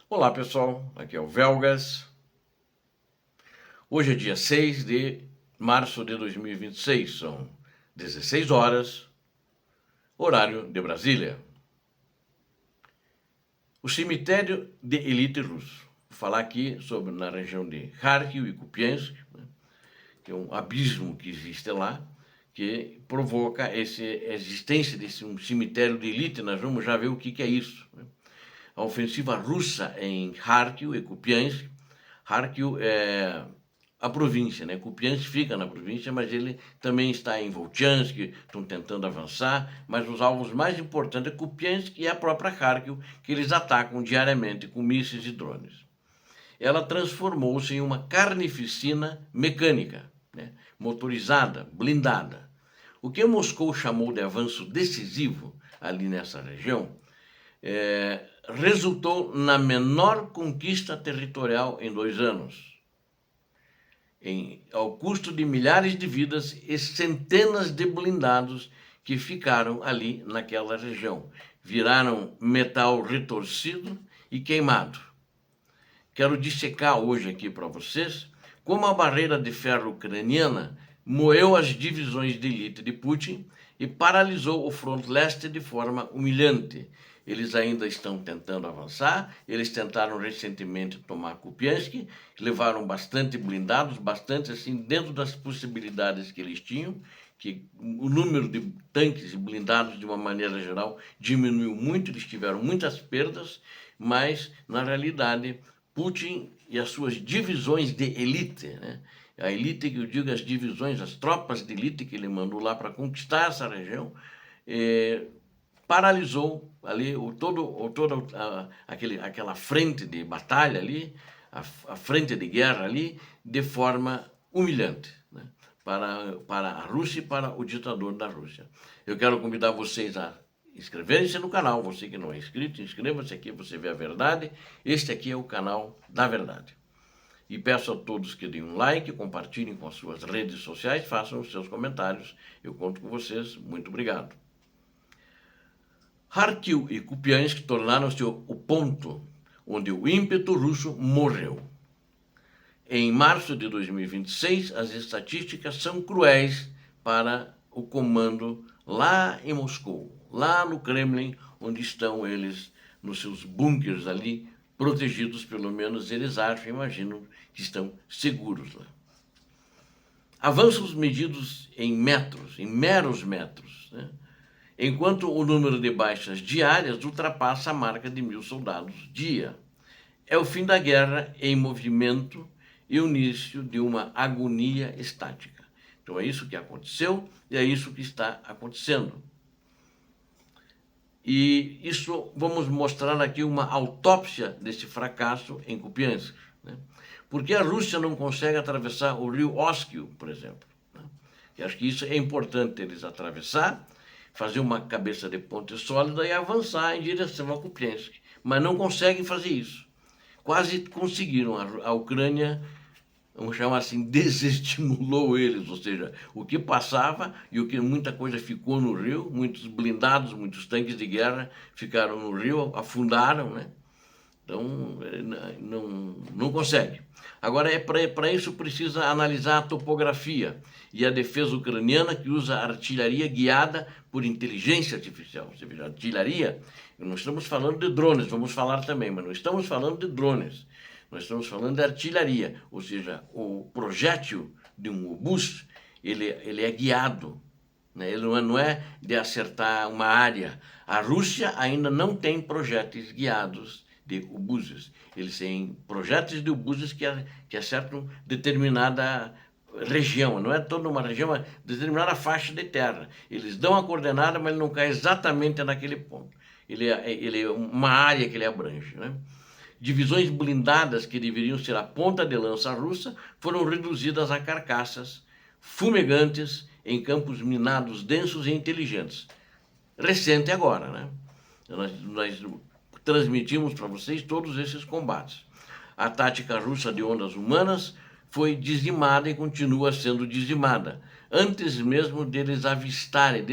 Olá pessoal, aqui é o Velgas. Hoje é dia 6 de março de 2026, são 16 horas, horário de Brasília. O cemitério de elite russo. Vou falar aqui sobre na região de Kharkiv e Kupiansk, que é um abismo que existe lá, que provoca a existência desse um cemitério de elite. Nós vamos já ver o que é isso. A ofensiva russa em Kharkiv e Kupiansk. Kharkiv é a província, né? Kupiansk fica na província, mas ele também está em Volchansk, estão tentando avançar, mas os alvos mais importantes é Kupiansk e a própria Kharkiv, que eles atacam diariamente com mísseis e drones. Ela transformou-se em uma carnificina mecânica, né? Motorizada, blindada. O que Moscou chamou de avanço decisivo ali nessa região resultou na menor conquista territorial em 2 anos, ao custo de milhares de vidas e centenas de blindados que ficaram ali naquela região. Viraram metal retorcido e queimado. Quero dissecar hoje aqui para vocês como a barreira de ferro ucraniana moeu as divisões de elite de Putin e paralisou o fronte leste de forma humilhante. Eles ainda estão tentando avançar, eles tentaram recentemente tomar Kupiansk, levaram bastante blindados, bastante assim, dentro das possibilidades que eles tinham, que o número de tanques e blindados, de uma maneira geral, diminuiu muito, eles tiveram muitas perdas, mas, na realidade, Putin e as suas divisões de elite, né? A elite que eu digo, as divisões, as tropas de elite que ele mandou lá para conquistar essa região, paralisou ali aquela frente de batalha ali, a frente de guerra ali, de forma humilhante, né? Para a Rússia e para o ditador da Rússia. Eu quero convidar vocês a inscreverem-se no canal. Você que não é inscrito, inscreva-se aqui, você vê a verdade. Este aqui é o canal da verdade. E peço a todos que deem um like, compartilhem com as suas redes sociais, façam os seus comentários. Eu conto com vocês. Muito obrigado. Kharkiv e Kupiansk tornaram-se o ponto onde o ímpeto russo morreu. Em março de 2026, as estatísticas são cruéis para o comando lá em Moscou, lá no Kremlin, onde estão eles nos seus bunkers ali, protegidos, pelo menos eles acham, imaginam que estão seguros lá. Avanços medidos em metros, em meros metros, né? Enquanto o número de baixas diárias ultrapassa a marca de 1.000 soldados dia. É o fim da guerra em movimento e o início de uma agonia estática. Então é isso que aconteceu e é isso que está acontecendo. E isso, vamos mostrar aqui uma autópsia desse fracasso em Kupiansk, né? Porque a Rússia não consegue atravessar o rio Oskil, por exemplo, né? E acho que isso é importante eles atravessar, fazer uma cabeça de ponte sólida e avançar em direção a Kupiansk. Mas não conseguem fazer isso. Quase conseguiram. A Ucrânia, vamos chamar assim, desestimulou eles, ou seja, o que passava e o que muita coisa ficou no rio, muitos blindados, muitos tanques de guerra ficaram no rio, afundaram, né? Então, não consegue. Agora, para isso precisa analisar a topografia e a defesa ucraniana, que usa artilharia guiada por inteligência artificial. Você veja, artilharia, não estamos falando de drones, vamos falar também, mas não estamos falando de drones. Nós estamos falando de artilharia, ou seja, o projétil de um obus, ele é guiado, né? Ele não é de acertar uma área. A Rússia ainda não tem projéteis guiados de obuses. Eles têm projéteis de obuses que acertam determinada região, não é toda uma região, é determinada faixa de terra. Eles dão a coordenada, mas ele não cai exatamente naquele ponto. Ele é uma área que ele abrange, né? Divisões blindadas que deveriam ser a ponta de lança russa foram reduzidas a carcaças fumegantes em campos minados densos e inteligentes. Recente agora, né? Nós transmitimos para vocês todos esses combates. A tática russa de ondas humanas foi dizimada e continua sendo dizimada. antes mesmo deles avistarem,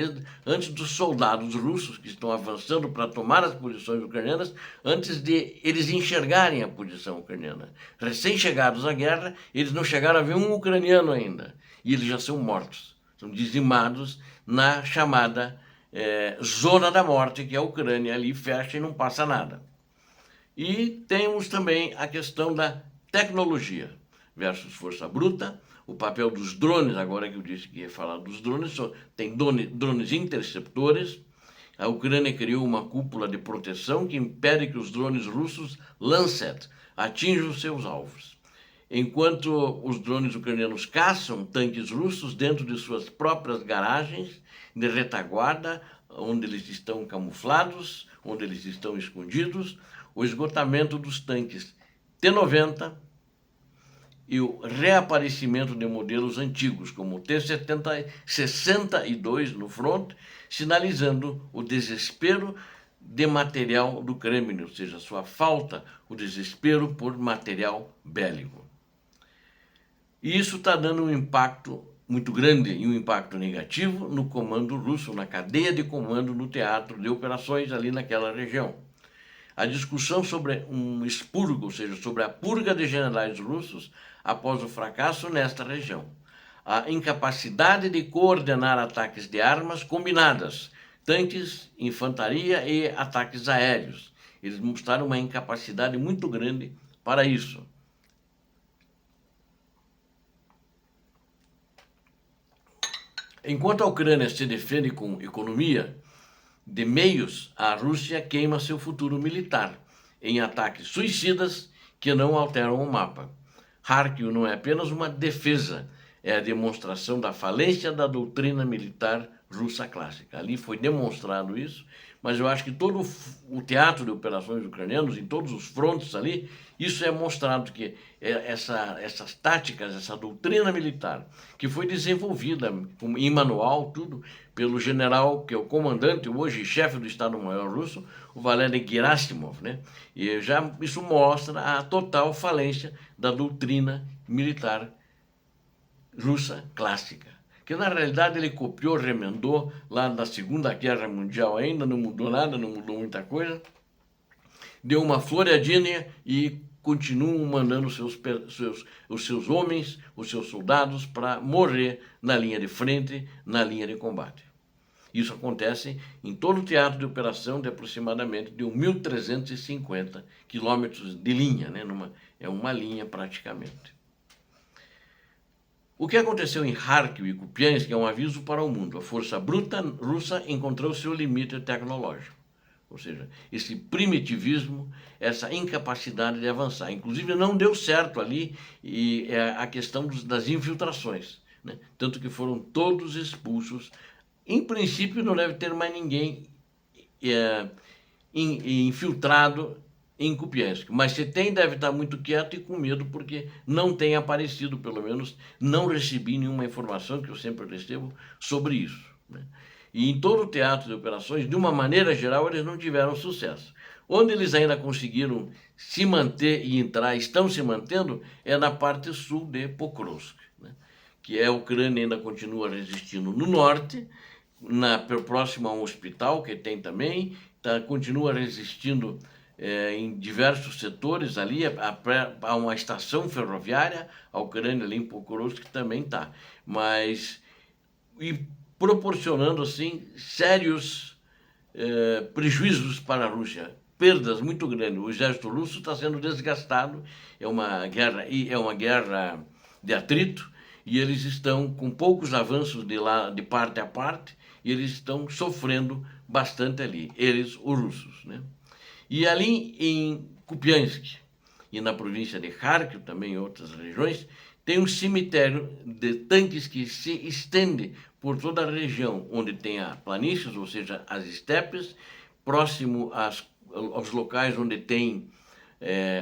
antes dos soldados russos que estão avançando para tomar as posições ucranianas, antes de eles enxergarem a posição ucraniana. Recém-chegados à guerra, eles não chegaram a ver um ucraniano ainda, e eles já são mortos, são dizimados na chamada zona da morte, que é a Ucrânia, ali fecha e não passa nada. E temos também a questão da tecnologia versus força bruta, o papel dos drones, agora que eu disse que ia falar dos drones, tem drones interceptores. A Ucrânia criou uma cúpula de proteção que impede que os drones russos Lancet atinjam seus alvos. Enquanto os drones ucranianos caçam tanques russos dentro de suas próprias garagens de retaguarda, onde eles estão camuflados, onde eles estão escondidos, o esgotamento dos tanques T-90 e o reaparecimento de modelos antigos, como o T-62 no front, sinalizando o desespero de material do Kremlin, ou seja, sua falta, o desespero por material bélico. E isso está dando um impacto muito grande e um impacto negativo no comando russo, na cadeia de comando no teatro de operações ali naquela região. A discussão sobre um expurgo, ou seja, sobre a purga de generais russos após o fracasso nesta região. A incapacidade de coordenar ataques de armas combinadas, tanques, infantaria e ataques aéreos. Eles mostraram uma incapacidade muito grande para isso. Enquanto a Ucrânia se defende com economia de meios, a Rússia queima seu futuro militar em ataques suicidas que não alteram o mapa. Kharkiv não é apenas uma defesa, é a demonstração da falência da doutrina militar russa clássica. Ali foi demonstrado isso, mas eu acho que todo o teatro de operações ucranianos, em todos os frontes ali, isso é mostrado que essas táticas, essa doutrina militar, que foi desenvolvida em manual, tudo, pelo general, que é o comandante, hoje chefe do Estado-Maior russo, o Valery Gerasimov, né? E já isso mostra a total falência da doutrina militar russa clássica, que na realidade ele copiou, remendou lá na Segunda Guerra Mundial, ainda não mudou nada, não mudou muita coisa, deu uma floreadinha e continuam mandando os seus homens, os seus soldados para morrer na linha de frente, na linha de combate. Isso acontece em todo o teatro de operação de aproximadamente de 1.350 quilômetros de linha, né? É uma linha praticamente. O que aconteceu em Kharkiv e Kupiansk é um aviso para o mundo. A força bruta russa encontrou seu limite tecnológico. Ou seja, esse primitivismo, essa incapacidade de avançar. Inclusive não deu certo ali e a questão das infiltrações, né? Tanto que foram todos expulsos. Em princípio não deve ter mais ninguém infiltrado em Kupiansk, mas se tem, deve estar muito quieto e com medo, porque não tem aparecido, pelo menos não recebi nenhuma informação, que eu sempre recebo, sobre isso, né? E em todo o teatro de operações, de uma maneira geral, eles não tiveram sucesso. Onde eles ainda conseguiram se manter e entrar, estão se mantendo, é na parte sul de Pokrovsk, né? Que a Ucrânia ainda continua resistindo no norte, próximo a um hospital que tem também, continua resistindo em diversos setores ali, há uma estação ferroviária, a Ucrânia ali em Pokrovsk também está, mas proporcionando assim sérios prejuízos para a Rússia, perdas muito grandes. O exército russo está sendo desgastado, é uma guerra de atrito, e eles estão com poucos avanços de parte a parte, e eles estão sofrendo bastante ali, os russos, né? E ali em Kupiansk e na província de Kharkiv, também em outras regiões, tem um cemitério de tanques que se estende por toda a região, onde tem as planícies, ou seja, as estepes, próximo aos locais onde tem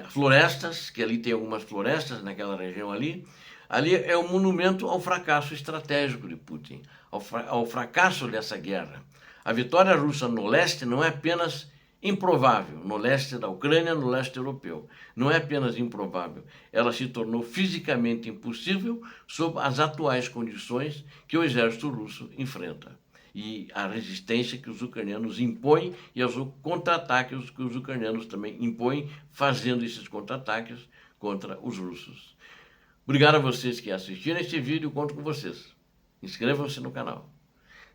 florestas, que ali tem algumas florestas naquela região ali. Ali é um monumento ao fracasso estratégico de Putin, ao fracasso dessa guerra. A vitória russa no leste não é apenas improvável no leste da Ucrânia, no leste europeu. Não é apenas improvável, ela se tornou fisicamente impossível sob as atuais condições que o exército russo enfrenta. E a resistência que os ucranianos impõem e os contra-ataques que os ucranianos também impõem, fazendo esses contra-ataques contra os russos. Obrigado a vocês que assistiram este vídeo, conto com vocês. Inscrevam-se no canal.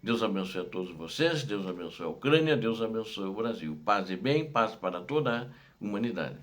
Deus abençoe a todos vocês, Deus abençoe a Ucrânia, Deus abençoe o Brasil. Paz e bem, paz para toda a humanidade.